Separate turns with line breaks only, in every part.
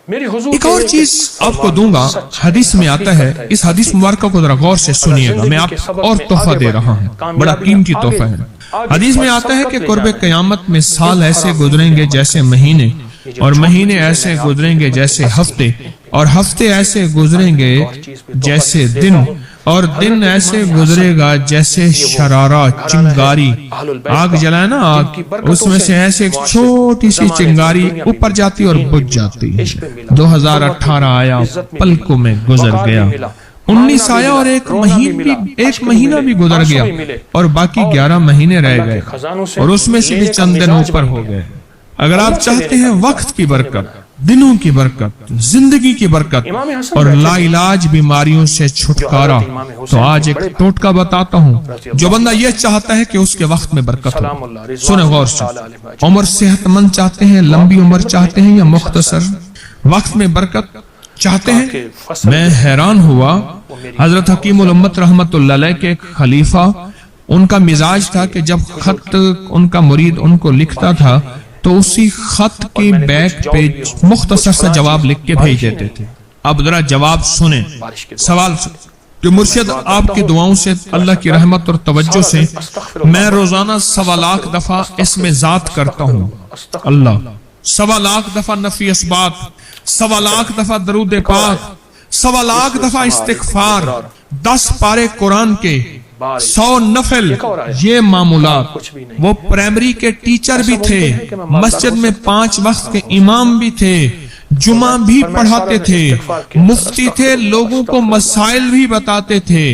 ایک اور چیز آپ کو دوں گا، حدیث میں آتا ہے، اس حدیث مبارکہ کو ذرا غور سے سنیے گا، میں آپ اور تحفہ دے رہا ہوں، بڑا قیمتی تحفہ ہے۔ حدیث میں آتا ہے کہ قرب قیامت میں سال ایسے گزریں گے جیسے مہینے، اور مہینے ایسے گزریں گے جیسے ہفتے، اور ہفتے ایسے گزریں گے جیسے دن، اور دن ایسے گزرے گا جیسے شرارہ، چنگاری، آگ جلائے نا آگ، اس میں سے ایسے ایک چھوٹی سی چنگاری اوپر جاتی اور بجھ جاتی۔ 2018 آیا، پلکوں میں گزر گیا، 19 آیا اور ایک مہینہ بھی گزر گیا، اور باقی 11 مہینے رہ گئے، اور اس میں سے بھی چند دن اوپر ہو گئے۔ اگر آپ چاہتے ہیں وقت کی برکت، دنوں کی برکت، زندگی کی برکت اور لا علاج بیماریوں سے چھٹکارا، تو آج ایک ٹوٹکا بتاتا ہوں۔ جو بندہ یہ چاہتا ہے کہ اس کے وقت میں برکت ہو، سنیں غور سے، عمر صحت مند چاہتے ہیں، لمبی عمر چاہتے ہیں یا مختصر، وقت میں برکت چاہتے ہیں؟ میں حیران ہوا، حضرت حکیم الامت رحمت اللہ علیہ کے ایک خلیفہ، ان کا مزاج تھا کہ جب خط ان کا مرید ان کو لکھتا تھا تو اسی خط کے بیک پہ مختصر سا جواب لکھ کے بھیج دیتے تھے۔ اب ذرا جواب سنیں، سوال کہ مرشد آپ کی دعاؤں سے، اللہ کی رحمت اور توجہ سے میں روزانہ 1.25 لاکھ دفعہ اسم ذات کرتا ہوں اللہ، 1.25 لاکھ دفعہ نفی اثبات، 1.25 لاکھ دفعہ درود پاک، 1.25 لاکھ دفعہ استغفار، 10 پارے قرآن کے، 100 نفل، یہ معمولات۔ وہ پرائمری کے ٹیچر بھی تھے، مسجد میں 5 وقت کے امام بھی تھے، جمعہ بھی پڑھاتے تھے، مفتی تھے، لوگوں کو مسائل بھی بتاتے تھے،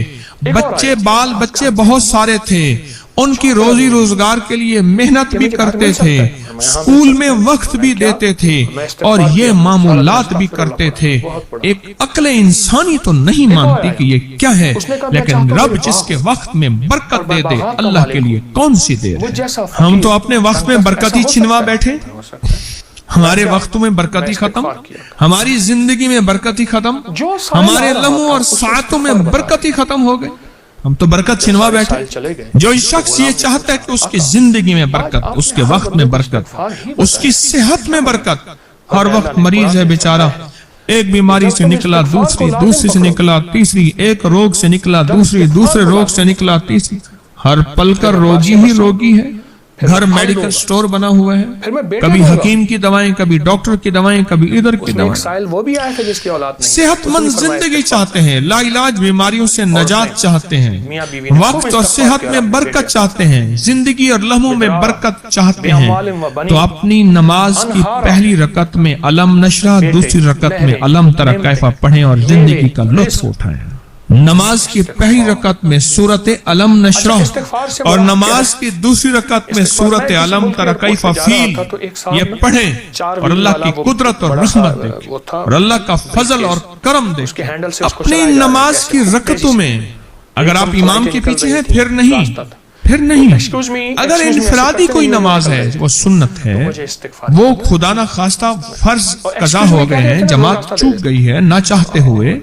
بال بچے بہت سارے تھے، ان کی روزی روزگار کے لیے محنت بھی کرتے تھے، اسکول میں وقت بھی دیتے تھے، اور یہ معمولات بھی کرتے تھے۔ ایک عقل انسانی تو نہیں مانتی کہ یہ کیا ہے، لیکن رب جس کے وقت میں برکت دے دے، اللہ کے لیے کون سی دیر ہے؟ ہم تو اپنے وقت میں برکت ہی چھنوا بیٹھے، ہمارے وقتوں میں برکت ہی ختم، ہماری زندگی میں برکت ہی ختم، ہمارے لمحوں اور ساعتوں میں برکت ہی ختم ہو گئے، ہم تو برکت چھنوا بیٹھے۔ جو شخص یہ چاہتا ہے کہ اس کی زندگی میں برکت، اس کے وقت میں برکت، اس کی صحت میں برکت، ہر وقت مریض ہے بیچارہ، ایک بیماری سے نکلا دوسری سے نکلا تیسری، ایک روگ سے نکلا دوسرے روگ سے نکلا تیسری، ہر پل کر روگی ہی روگی ہے، گھر میڈیکل سٹور بنا ہوا ہے، کبھی حکیم کی دوائیں، کبھی ڈاکٹر کی دوائیں، کبھی ادھر کی دوائیں۔ صحت مند زندگی چاہتے ہیں، لا علاج بیماریوں سے نجات چاہتے ہیں، وقت اور صحت میں برکت چاہتے ہیں، زندگی اور لمحوں میں برکت چاہتے ہیں، تو اپنی نماز کی پہلی رکعت میں علم نشرح، دوسری رکعت میں علم تری کیف پڑھیں اور زندگی کا لطف اٹھائیں۔ نماز کی پہلی رکعت میں سورت علم نشرح اور نماز کی دوسری رکعت میں سورت علم تری کیف فیل، یہ پڑھیں اور اللہ کی قدرت اور رحمت دیکھیں اور اللہ کا فضل اور کرم دیکھیں۔ اپنی نماز کی رکعتوں میں اگر آپ امام کے پیچھے ہیں پھر نہیں، اگر انفرادی کوئی نماز ہے وہ سنت ہے، وہ خدا نہ خواستہ فرض قضا ہو گئے ہیں، جماعت چوک گئی ہے نہ چاہتے ہوئے،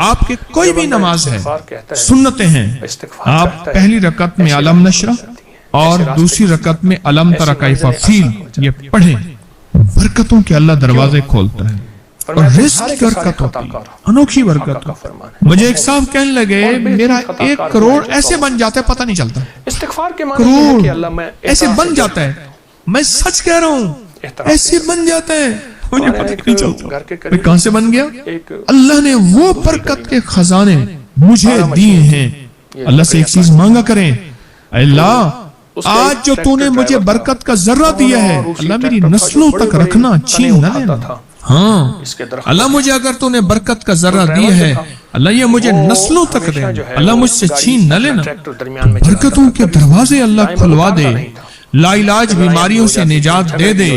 آپ کے کوئی بھی نماز ہے، سنتیں ہیں، آپ پہلی رکعت میں علم نشرح اور دوسری رکعت میں علم تری کیف فیل یہ پڑھیں، برکتوں کے اللہ دروازے کھولتا ہے اور رزق کی برکت ہوتی ہے، انوکھی برکت۔ مجھے ایک صاحب کہنے لگے میرا 1 کروڑ ایسے بن جاتا ہے پتہ نہیں چلتا، کروڑ ایسے بن جاتا ہے، میں سچ کہہ رہا ہوں ایسے بن جاتا ہے، مجھے پتہ نہیں چلتا کہاں سے بن گیا۔ اللہ نے وہ برکت کے خزانے مجھے دیے ہیں۔ اللہ سے ایک چیز مانگا کریں، اللہ آج جو تو نے مجھے برکت کا ذرہ دیا ہے، اللہ میری نسلوں تک رکھنا، چھین نہ لینا۔ ہاں اللہ مجھے اگر تو نے برکت کا ذرہ دیا ہے، اللہ یہ مجھے نسلوں تک دے، اللہ مجھ سے چھین نہ لینا۔ برکتوں کے دروازے اللہ کھلوا دے، لا علاج بیماریوں سے نجات دے دے،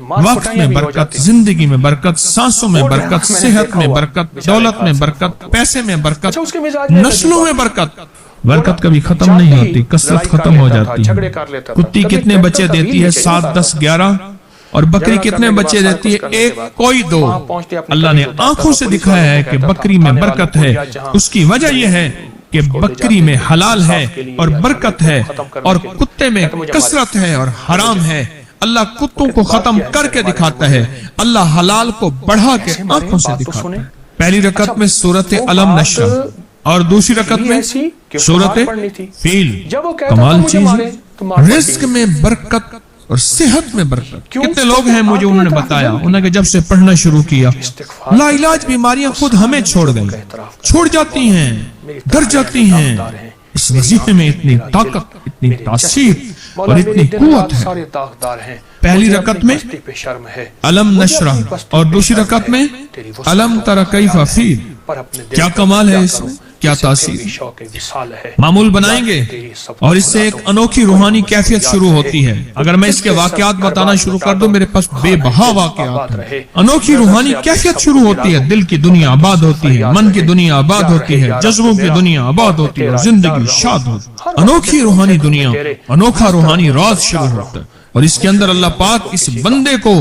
وقت میں برکت، زندگی میں برکت، سانسوں میں برکت، صحت میں برکت، دولت میں برکت، پیسے میں برکت، نسلوں میں برکت۔ برکت کبھی ختم نہیں ہوتی، کثرت ختم ہو جاتی ہے۔ کتی کتنے بچے دیتی ہے؟ 7، 10، 11۔ اور بکری کتنے بچے دیتی ہے؟ 1، کوئی 2۔ اللہ نے آنکھوں سے دکھایا ہے کہ بکری میں برکت ہے، اس کی وجہ یہ ہے کہ بکری میں حلال ہے اور برکت ہے، اور کتے میں کثرت ہے اور حرام ہے۔ اللہ کتوں کو ختم کر کے دکھاتا ہے، اللہ حلال کو بڑھا کے آنکھوں سے دکھاتا ہے۔ پہلی رکعت میں سورت علم نشرہ اور دوسری رکعت میں سورت فیل۔ کمال چیز ہے، رزق میں برکت اور صحت میں برکت۔ کتنے لوگ ہیں مجھے انہوں نے بتایا، انہوں نے جب سے پڑھنا شروع کیا لا علاج بیماریاں خود ہمیں چھوڑ گئی، چھوڑ جاتی ہیں، ڈر جاتی ہیں۔ اس وظیفے میں اتنی طاقت، اتنی تاثیر اور اتنی قوت ہے۔ پہلی رکعت میں علم نشرح اور دوسری رکعت میں علم تر کیف فیل۔ کیا کمال ہے اس میں، کیا تاثیر۔ معمول بنائیں گے اور اس سے ایک انوکھی روحانی کیفیت شروع ہوتی ہے۔ اگر میں اس کے واقعات بتانا شروع کر دوں، میرے پاس بے بہا واقعات ہیں۔ انوکھی روحانی کیفیت شروع ہوتی ہے، دل کی دنیا آباد ہوتی ہے، من کی دنیا آباد ہوتی ہے، جذبوں کی دنیا آباد ہوتی ہے، زندگی شاد ہوتی ہے۔ انوکھی روحانی دنیا، انوکھا روحانی راز شروع ہوتا ہے، اور اس کے اندر اللہ پاک اس بندے کو